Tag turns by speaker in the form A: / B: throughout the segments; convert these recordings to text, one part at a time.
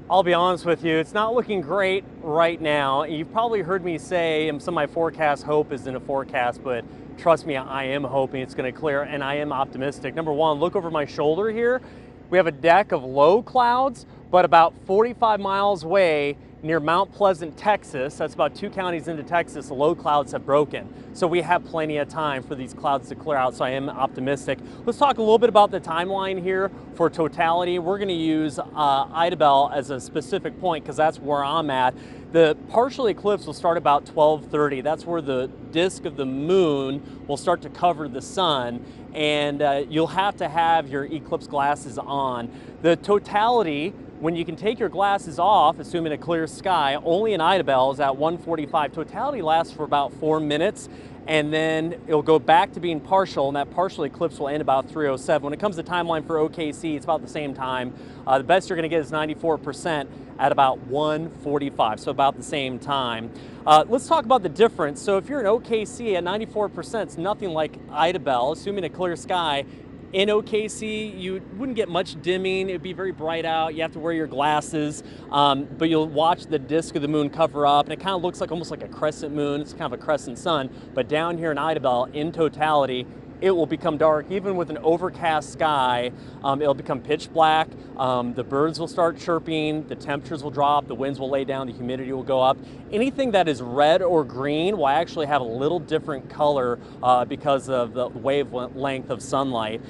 A: I'll be honest with you, it's not looking great right now. You've probably heard me say some of my forecast hope isn't a forecast, but trust me, I am hoping it's going to clear and I am optimistic. Number one, look over my shoulder here. We have a deck of low clouds, but about 45 miles away near Mount Pleasant, Texas, that's about 2 counties into Texas, the low clouds have broken. So we have plenty of time for these clouds to clear out, so I am optimistic. Let's talk a little bit about the timeline here for totality. We're gonna use Idabel as a specific point because that's where I'm at. The partial eclipse will start about 12:30. That's where the disk of the moon will start to cover the sun, and you'll have to have your eclipse glasses on. The totality, when you can take your glasses off, assuming a clear sky, only in Idabel is at 1:45. Totality lasts for about 4 minutes, and then it'll go back to being partial, and that partial eclipse will end about 3:07. When it comes to timeline for OKC, it's about the same time. The best you're gonna get is 94% at about 1:45, so about the same time. Let's talk about the difference. So if you're in OKC at 94%, it's nothing like Idabel, assuming a clear sky. In OKC, you wouldn't get much dimming. It'd be very bright out. You have to wear your glasses, but you'll watch the disk of the moon cover up, and it kind of looks like almost like a crescent moon. It's kind of a crescent sun. But down here in Idabel, in totality, it will become dark. Even with an overcast sky, it'll become pitch black. The birds will start chirping, the temperatures will drop, the winds will lay down, the humidity will go up. Anything that is red or green will actually have a little different color because of the wavelength of sunlight.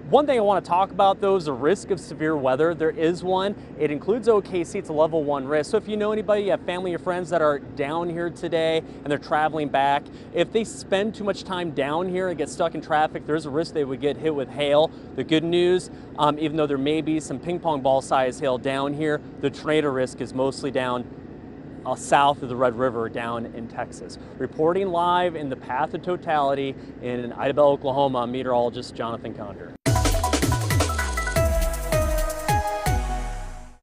A: One thing I want to talk about, though, is the risk of severe weather. There is one. It includes OKC. It's a level 1 risk. So if you know anybody, you have family or friends that are down here today and they're traveling back, if they spend too much time down here and get stuck in traffic, there's a risk they would get hit with hail. The good news, even though there may be some ping pong ball size hail down here, the tornado risk is mostly down south of the Red River down in Texas. Reporting live in the path of totality in Idabel, Oklahoma, I'm meteorologist Jonathan Conder.